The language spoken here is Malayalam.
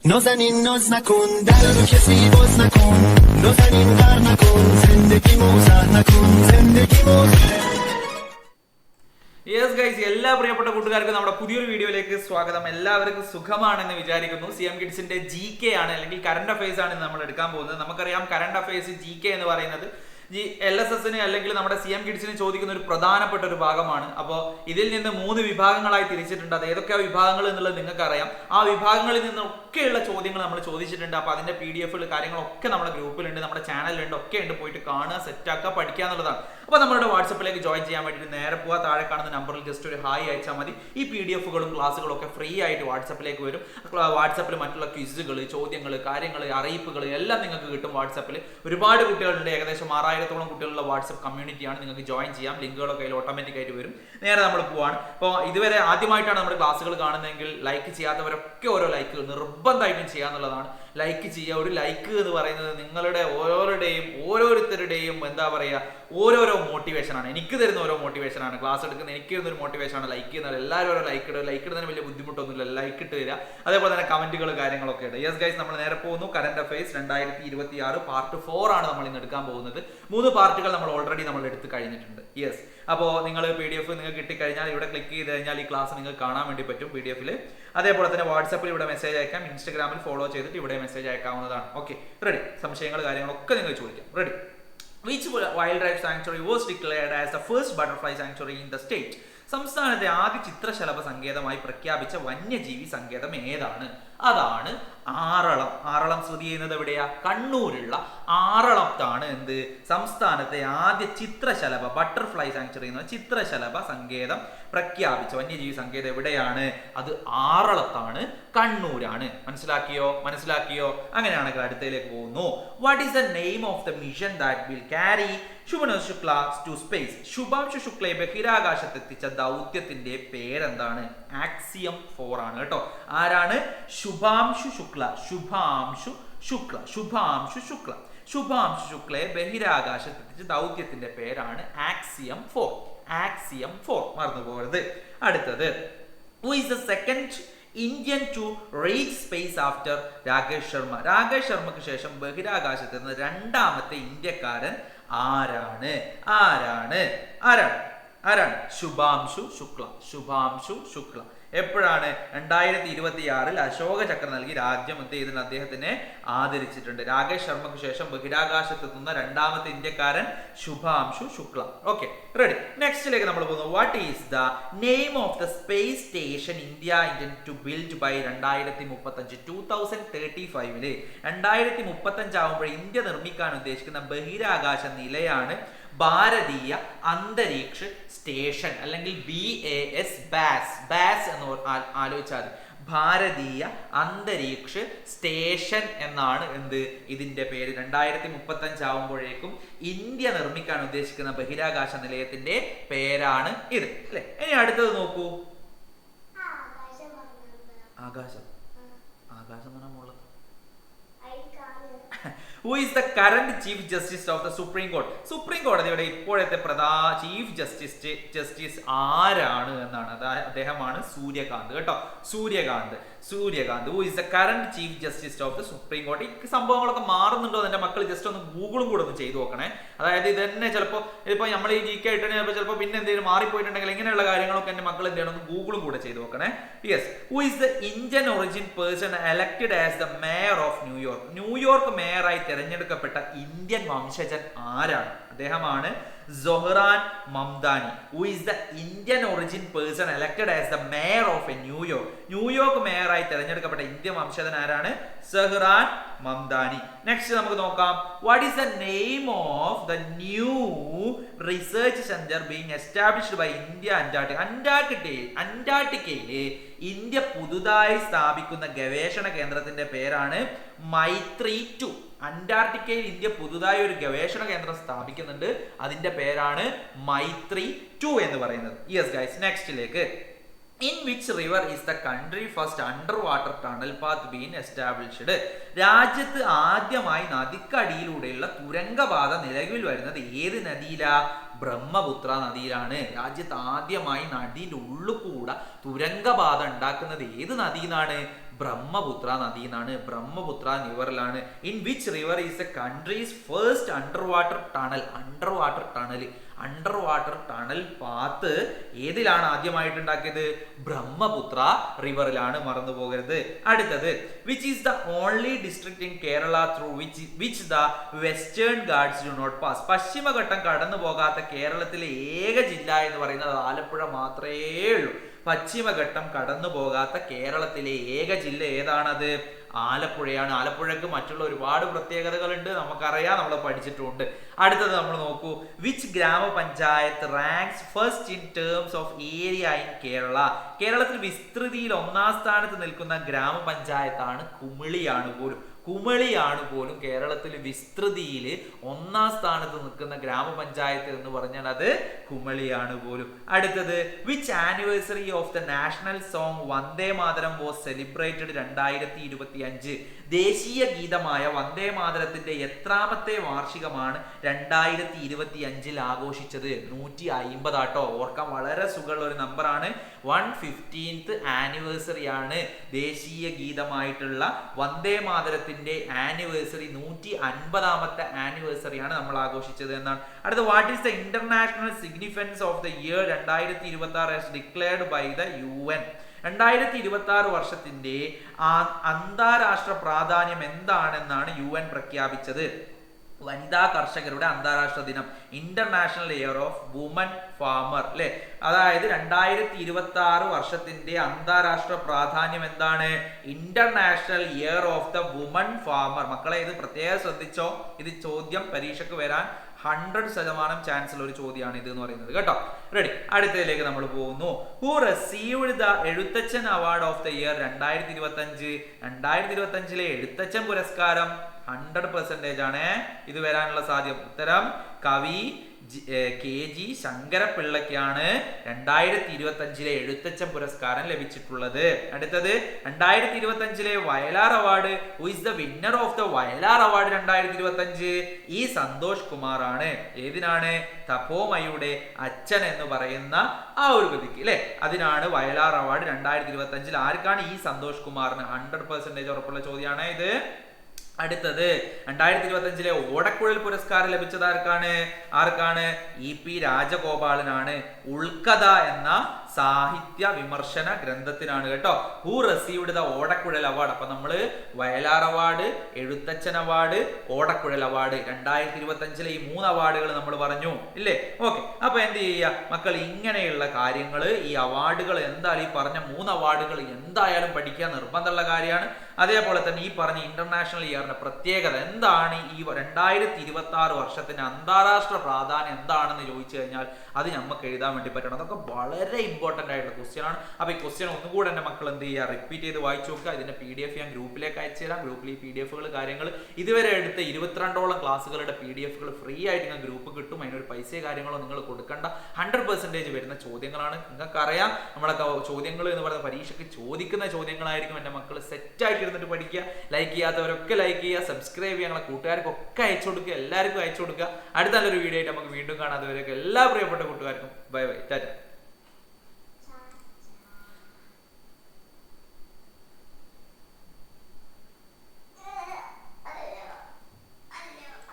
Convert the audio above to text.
نازنین ناز نکن در رو کسی باز نکن نازنین غر نکن زندگی موزه نکن زندگی موزه. യെസ് ഗൈസ്, എല്ലാ പ്രിയപ്പെട്ട കൂട്ടുകാർക്കും നമ്മുടെ പുതിയൊരു വീഡിയോയിലേക്ക് സ്വാഗതം. എല്ലാവർക്കും സുഖമാണെന്ന് വിചാരിക്കുന്നു. CM കിഡ്സിന്റെ GK ആണ്, അല്ലെങ്കിൽ കറണ്ട് അഫയേഴ്സ് ആണ് നമ്മൾ എടുക്കാൻ പോകുന്നത്. നമുക്കറിയാം കറണ്ട് അഫയേഴ്സ് GK എന്ന് പറയുന്നത് LSSന് അല്ലെങ്കിൽ നമ്മുടെ CM കിഡ്സിന് ചോദിക്കുന്ന ഒരു പ്രധാനപ്പെട്ട ഒരു ഭാഗമാണ്. അപ്പോൾ ഇതിൽ നിന്ന് 3 വിഭാഗങ്ങളായി തിരിച്ചിട്ടുണ്ട്. അത് ഏതൊക്കെ വിഭാഗങ്ങൾ എന്നുള്ളത് നിങ്ങൾക്ക് അറിയാം. ആ വിഭാഗങ്ങളിൽ നിന്നൊക്കെയുള്ള ചോദ്യങ്ങൾ നമ്മൾ ചോദിച്ചിട്ടുണ്ട്. അപ്പോൾ അതിന്റെ PDF കാര്യങ്ങളൊക്കെ നമ്മുടെ ഗ്രൂപ്പിലുണ്ട്, നമ്മുടെ ചാനലിലുണ്ട്, ഒക്കെ ഉണ്ട്. പോയിട്ട് കാണുക, സെറ്റാക്കുക, പഠിക്കുക എന്നുള്ളതാണ്. അപ്പോൾ നമ്മുടെ വാട്സപ്പിലേക്ക് ജോയിൻ ചെയ്യാൻ വേണ്ടിയിട്ട് നേരെ പോവാ, താഴെ കാണുന്ന നമ്പറിൽ ജസ്റ്റ് ഒരു ഹായ് അയച്ചാൽ മതി. ഈ PDFകളും ക്ലാസ്സുകളും ഒക്കെ ഫ്രീ ആയിട്ട് വാട്സപ്പിലേക്ക് വരും. വാട്സപ്പിൽ മറ്റുള്ള ക്വിസുകൾ, ചോദ്യങ്ങൾ, കാര്യങ്ങൾ, അറിയിപ്പുകൾ എല്ലാം നിങ്ങൾക്ക് കിട്ടും. വാട്സപ്പിൽ ഒരുപാട് കുട്ടികളുണ്ട്, ഏകദേശം 6000-ഓളം കുട്ടികളുള്ള വാട്സപ്പ് കമ്മ്യൂണിറ്റിയാണ്. നിങ്ങൾക്ക് ജോയിൻ ചെയ്യാം. ലിങ്കുകളൊക്കെ അതിൽ ഓട്ടോമാറ്റിക് ആയിട്ട് വരും. നേരെ നമ്മൾ പോവാണ്. അപ്പോൾ ഇതുവരെ ആദ്യമായിട്ടാണ് നമ്മുടെ ക്ലാസ്സുകൾ കാണുന്നതെങ്കിൽ ലൈക്ക് ചെയ്യാത്തവരൊക്കെ ഓരോ ലൈക്കുകൾ നിർബന്ധമായിട്ടും ചെയ്യാന്നുള്ളതാണ്. ലൈക്ക് ചെയ്യുക. ഒരു ലൈക്ക് എന്ന് പറയുന്നത് നിങ്ങളുടെ ഓരോരുത്തരുടെയും എന്താ പറയുക, ഓരോരോ മോട്ടിവേഷനാണ്. എനിക്ക് തരുന്ന ഓരോ മോട്ടിവേഷനാണ്. ക്ലാസ് എടുക്കുന്ന എനിക്ക് തരുന്ന ഒരു മോട്ടിവേഷനാണ് ലൈക്ക് ചെയ്യുന്നത്. എല്ലാവരും ഓരോ ലൈക്ക് ഇടുക. ലൈക്ക് ഇടുന്നതിന് വലിയ ബുദ്ധിമുട്ടൊന്നുമില്ല. ലൈക്ക് ഇട്ട് തരിക. അതേപോലെ തന്നെ കമന്റുകൾ കാര്യങ്ങളൊക്കെ ഉണ്ട്. യെസ് ഗൈസ്, നമ്മൾ നേരെ പോകുന്നു. കറന്റ് അഫയേഴ്സ് 2026 പാർട്ട് 4 ആണ് നമ്മൾ ഇന്ന് എടുക്കാൻ പോകുന്നത്. 3 പാർട്ടുകൾ നമ്മൾ ഓൾറെഡി എടുത്ത് കഴിഞ്ഞിട്ടുണ്ട്. യെസ്, അപ്പോൾ നിങ്ങൾ PDF നിങ്ങൾക്ക് കിട്ടിക്കഴിഞ്ഞാൽ ഇവിടെ ക്ലിക്ക് ചെയ്ത് കഴിഞ്ഞാൽ ഈ ക്ലാസ് നിങ്ങൾക്ക് കാണാൻ വേണ്ടി പറ്റും PDF. അതേപോലെ തന്നെ വാട്സാപ്പിൽ ഇവിടെ മെസ്സേജ് അയക്കാം. ഇൻസ്റ്റാഗ്രാമിൽ ഫോളോ ചെയ്തിട്ട് ഇവിടെ മെസ്സേജ് അയക്കാവുന്നതാണ്. Okay, ready? സംശയങ്ങൾ കാര്യങ്ങളൊക്കെ നിങ്ങൾ ചോദിക്കാം. Ready? Which wildlife sanctuary was declared as the first butterfly sanctuary in the state? സംസ്ഥാനത്തെ ആദ്യ ചിത്രശലഭ സങ്കേതമായി പ്രഖ്യാപിച്ച വന്യജീവി സങ്കേതം ഏതാണ്? അതാണ് ആറളം. ആറളം സ്ഥിതി ചെയ്യുന്നത് എവിടെയാ? കണ്ണൂരുള്ള ആറളത്താണ് എന്ത് സംസ്ഥാനത്തെ ആദ്യ ചിത്രശലഭ ബട്ടർഫ്ലൈ സാങ്ച്വറി എന്ന ചിത്രശലഭ സങ്കേതം പ്രഖ്യാപിച്ച വന്യജീവി സങ്കേതം എവിടെയാണ്? അത് ആറളത്താണ്, കണ്ണൂരാണ്. മനസ്സിലാക്കിയോ? അങ്ങനെയാണെങ്കിൽ അടുത്തതിലേക്ക് പോകുന്നു. What is the name of the mission that will carry Shubhanshu Shukla to space? Shubhanshu ശുക്ലയെ ബഹിരാകാശത്തെത്തിച്ച ദൗത്യത്തിന്റെ പേരെന്താണ്? ആക്സിയം 4 ആണ് കേട്ടോ. ആരാണ്? ശുഭാംശു ശുക്ലയെ ബഹിരാകാശത്തെത്തിച്ച ദൗത്യത്തിന്റെ പേരാണ് ആക്സിയം 4. മറന്നു പോകരുത്. അടുത്തത്, who is the second Indian to reach space after Rakesh Sharma? Rakesh ശർമ്മക്ക് ശേഷം ബഹിരാകാശത്ത് നിന്ന് രണ്ടാമത്തെ ഇന്ത്യക്കാരൻ ആരാണ്? ശുഭാംശു ശുക്ല. എപ്പോഴാണ്? 2026 അശോക ചക്ര നൽകി രാജ്യം അദ്ദേഹത്തിനെ ആദരിച്ചിട്ടുണ്ട്. രാകേഷ് ശർമ്മക്ക് ശേഷം ബഹിരാകാശത്തെത്തുന്ന രണ്ടാമത്തെ ഇന്ത്യക്കാരൻ ശുഭാംശു ശുക്ല. Okay, ready? നെക്സ്റ്റിലേക്ക് നമ്മൾ പോകുന്നു. What is the name of the space station India intend to build by 2035? 2035 2035 ആവുമ്പോൾ ഇന്ത്യ നിർമ്മിക്കാൻ ഉദ്ദേശിക്കുന്ന ബഹിരാകാശ നിലയാണ് ഭാരതീയ അന്തരീക്ഷ സ്റ്റേഷൻ, അല്ലെങ്കിൽ ബാസ് എന്ന് ആലോചിച്ചാൽ ഭാരതീയ അന്തരീക്ഷ സ്റ്റേഷൻ എന്നാണ് ഇതിന്റെ പേര്. 2035 ആവുമ്പോഴേക്കും ഇന്ത്യ നിർമ്മിക്കാൻ ഉദ്ദേശിക്കുന്ന ബഹിരാകാശ നിലയത്തിന്റെ പേരാണ് ഇത്, അല്ലെ? ഇനി അടുത്തത് നോക്കൂ. ആകാശം എന്ന് പറഞ്ഞാൽ Who is the current Chief Justice of the Supreme Court? Supreme കോടതിയുടെ ഇപ്പോഴത്തെ ചീഫ് ജസ്റ്റിസ് ആരാണ് എന്നാണ്. അദ്ദേഹമാണ് സൂര്യകാന്ത് കേട്ടോ. Suryakant. Who is the current Chief Justice of the Supreme Court? ഈ സംഭവങ്ങളൊക്കെ മാറുന്നുണ്ടോ എന്റെ മക്കൾ ജസ്റ്റ് ഒന്ന് ഗൂഗിളും കൂടെ ഒന്ന് ചെയ്തു നോക്കണേ. അതായത് ഇത് തന്നെ ചിലപ്പോൾ നമ്മൾ ഈ GK ആയിട്ട് ചിലപ്പോൾ പിന്നെ എന്തെങ്കിലും മാറിപ്പോയിട്ടുണ്ടെങ്കിൽ ഇങ്ങനെയുള്ള കാര്യങ്ങളൊക്കെ എന്റെ മക്കൾ എന്ത് ചെയ്യണം, ഒന്ന് ഗൂഗിളും കൂടെ ചെയ്തു നോക്കണേ. Yes, who is the Indian origin person elected as the mayor of New York? New York മേയറായി തിരഞ്ഞെടുക്കപ്പെട്ട ഇന്ത്യൻ വംശജൻ ആരാണ്? അദ്ദേഹമാണ് Zohran Mamdani. Who is the Indian origin person elected as the mayor of New York? New York മേയറായി തിരഞ്ഞെടുക്കപ്പെട്ട ഇന്ത്യൻ വംശജൻ ആരാണ്? സൊഹ്റാൻ മംദാനി. നെക്സ്റ്റ് നമുക്ക് നോക്കാം. What is the name of the new research centre being established by India അന്റാർട്ടിക്കയിലെ ഇന്ത്യ പുതുതായി സ്ഥാപിക്കുന്ന ഗവേഷണ കേന്ദ്രത്തിന്റെ പേരാണ് മൈത്രി 2. അന്റാർട്ടിക്കയിൽ ഇന്ത്യ പുതുതായി ഒരു ഗവേഷണ കേന്ദ്രം സ്ഥാപിക്കുന്നുണ്ട്. അതിന്റെ പേരാണ് മൈത്രി 2 എന്ന് പറയുന്നത്. യെസ് ഗൈസ്, നെക്സ്റ്റിലേക്ക്. In which river is the country first underwater tunnel path being established? രാജ്യത്ത് ആദ്യമായി നദിക്കടിയിലൂടെയുള്ള തുരങ്കപാത നിലവിൽ വരുന്നത് ഏത് നദിയിലാ? ബ്രഹ്മപുത്ര നദിയിലാണ്. രാജ്യത്ത് ആദ്യമായി നദിയുടെ ഉള്ളിൽ കൂടെ തുരങ്കപാത ഉണ്ടാക്കുന്നത് ഏത് നദിയിലാണ്? ബ്രഹ്മപുത്ര നദി എന്നാണ്. ബ്രഹ്മപുത്ര റിവറിലാണ്. In which river is a countries first under water tunnel path ഏതിലാണ് ആദ്യമായിട്ട് ഉണ്ടാക്കിയത്? ബ്രഹ്മപുത്ര റിവറിലാണ്, മറന്നു പോകരുത്. അടുത്തത്, which is the only district in Kerala through which the Western Ghats do not pass? പശ്ചിമഘട്ടം കടന്നു പോകാത്ത കേരളത്തിലെ ഏക ജില്ല എന്ന് പറയുന്നത് ആലപ്പുഴ മാത്രമേ ഉള്ളൂ. പശ്ചിമഘട്ടം കടന്നു പോകാത്ത കേരളത്തിലെ ഏക ജില്ല ഏതാണത്? ആലപ്പുഴയാണ്. ആലപ്പുഴക്ക് മറ്റുള്ള ഒരുപാട് പ്രത്യേകതകളുണ്ട്, നമുക്കറിയാം, നമ്മൾ പഠിച്ചിട്ടുണ്ട്. അടുത്തത് നമ്മൾ നോക്കൂ, വിച്ച് ഗ്രാമപഞ്ചായത്ത് ranks first in terms of area in Kerala? കേരളത്തിൽ വിസ്തൃതിയിൽ 1-ാം സ്ഥാനത്ത് നിൽക്കുന്ന ഗ്രാമപഞ്ചായത്താണ് കുമളിയാണ് പോലും കേരളത്തിൽ വിസ്തൃതിയിൽ 1-ാം സ്ഥാനത്ത് നിൽക്കുന്ന ഗ്രാമപഞ്ചായത്ത് എന്ന് പറഞ്ഞാൽ അത് കുമളിയാണ് പോലും. അടുത്തത്, which anniversary of the national song Vande Mataram was celebrated 2025? ദേശീയ ഗീതമായ വന്ദേ മാതരത്തിന്റെ എത്രാമത്തെ വാർഷികമാണ് 2025 ആഘോഷിച്ചത്? 150 ആട്ടോ. ഓർക്കാൻ വളരെ സുഖമുള്ള ഒരു നമ്പറാണ്. 115th ആനിവേഴ്സറി ആണ് ദേശീയ ഗീതമായിട്ടുള്ള വന്ദേ മാതരത്തിന്റെ ആനിവേഴ്സറി. 150ാമത്തെ ആനിവേഴ്സറിയാണ് നമ്മൾ ആഘോഷിച്ചത് എന്നാണ്. അടുത്ത, what is the international significance of the year 2026 as declared by the UN? 2026 വർഷത്തിന്റെ അന്താരാഷ്ട്ര പ്രാധാന്യം എന്താണെന്നാണ് UN പ്രഖ്യാപിച്ചത്? വനിതാ കർഷകരുടെ അന്താരാഷ്ട്ര ദിനം, international year of woman farmer, അല്ലെ? അതായത് 2026 വർഷത്തിന്റെ അന്താരാഷ്ട്ര പ്രാധാന്യം എന്താണ്? International year of the woman farmer. മക്കളെ, ഇത് പ്രത്യേകം ശ്രദ്ധിച്ചോ, ഇത് ചോദ്യം പരീക്ഷയ്ക്ക് വരാൻ 100% ചാൻസ് ഉള്ള ഒരു ചോദ്യമാണ് ഇത് എന്ന് പറയുന്നത് കേട്ടോ. റെഡി, അടുത്തതിലേക്ക് നമ്മൾ പോകുന്നു. Who received the Ezhuthachan award of the year 2025? 2025 Ezhuthachan പുരസ്കാരം 100% ആണ് ഇത് വരാനുള്ള സാധ്യത. ഉത്തരം കവി KG ശങ്കരപ്പിള്ളയ്ക്കാണ് 2025 എഴുത്തച്ഛൻ പുരസ്കാരം ലഭിച്ചിട്ടുള്ളത്. അടുത്തത്, 2025 Vayalar award. Who is the winner of the Vayalar award 2025? ഈ സന്തോഷ് കുമാർ ആണ്. ഏതിനാണ്? തപോമയുടെ അച്ഛൻ എന്ന് പറയുന്ന ആ ഒരു കൃതിക്ക്, അല്ലെ? അതിനാണ് വയലാർ അവാർഡ് 2025 ആർക്കാണ്? ഈ സന്തോഷ് കുമാറിന്. 100% ഉറപ്പുള്ള ചോദ്യമാണ് ഇത്. അടുത്തത്, 2025 ഓടക്കുഴൽ പുരസ്കാരം ലഭിച്ചത് ആർക്കാണ്? EP രാജഗോപാലനാണ്. ഉൾക്കഥ എന്ന സാഹിത്യ വിമർശന ഗ്രന്ഥത്തിനാണ് കേട്ടോ. Who received the Odakkuzhal award? അപ്പൊ നമ്മള് വയലാർ അവാർഡ്, എഴുത്തച്ഛൻ അവാർഡ്, ഓടക്കുഴൽ അവാർഡ് 2025 ഈ 3 അവാർഡുകൾ നമ്മൾ പറഞ്ഞു, ഇല്ലേ? ഓക്കെ, അപ്പൊ എന്ത് ചെയ്യുക മക്കൾ, ഇങ്ങനെയുള്ള കാര്യങ്ങൾ, ഈ അവാർഡുകൾ എന്തായാലും, ഈ പറഞ്ഞ 3 അവാർഡുകൾ എന്തായാലും പഠിക്കാൻ നിർബന്ധമുള്ള കാര്യമാണ്. അതേപോലെ തന്നെ ഈ പറഞ്ഞ ഇന്റർനാഷണൽ ഇയറിന്റെ പ്രത്യേകത എന്താണ്, ഈ 2026 വർഷത്തിന്റെ അന്താരാഷ്ട്ര പ്രാധാന്യം എന്താണെന്ന് ചോദിച്ചു കഴിഞ്ഞാൽ അത് നമുക്ക് എഴുതാൻ വേണ്ടി പറ്റണം. അതൊക്കെ വളരെ ഇമ്പോർട്ടന്റ് ആയിട്ടുള്ള ക്വസ്റ്റ്യൻ ആണ്. അപ്പൊ ഈ ക്വസ്റ്റ്യൻ ഒന്നുകൂടെ എന്റെ മക്കൾ എന്ത് ചെയ്യുക, റിപ്പീറ്റ് ചെയ്ത് വായിച്ചു നോക്കുക. ഇതിന്റെ PDF ഞാൻ ഗ്രൂപ്പിലേക്ക് അയച്ചു തരാം. ഗ്രൂപ്പിൽ ഈ PDFകൾ കാര്യങ്ങൾ ഇതുവരെ എടുത്ത 22ഓളം ക്ലാസ്സുകളുടെ PDFകൾ ഫ്രീ ആയിട്ട് നിങ്ങൾ ഗ്രൂപ്പ് കിട്ടും. അതിനൊരു പൈസയോ കാര്യങ്ങളോ നിങ്ങൾ കൊടുക്കേണ്ട. 100% വരുന്ന ചോദ്യങ്ങളാണ്. നിങ്ങൾക്കറിയാം നമ്മളൊക്കെ ചോദ്യങ്ങൾ എന്ന് പറയുന്ന പരീക്ഷയ്ക്ക് ചോദിക്കുന്ന ചോദ്യങ്ങളായിരിക്കും. എന്റെ മക്കൾ സെറ്റ് ആയിട്ട് ഇരുന്നിട്ട് പഠിക്കുക. ലൈക്ക് ചെയ്യാത്തവരൊക്കെ ലൈക്ക് ചെയ്യുക, സബ്സ്ക്രൈബ് ചെയ്യുക, ഞങ്ങളെ കൂട്ടുകാർക്കൊക്കെ അയച്ചു കൊടുക്കുക, എല്ലാവർക്കും അയച്ചു കൊടുക്കുക. അടുത്ത നല്ലൊരു വീഡിയോ ആയിട്ട് നമുക്ക് വീണ്ടും കാണാം. അതുവരെയൊക്കെ എല്ലാ പ്രിയപ്പെട്ട കൂട്ടുകാർക്കും ബൈ ബൈ, ടാറ്റ.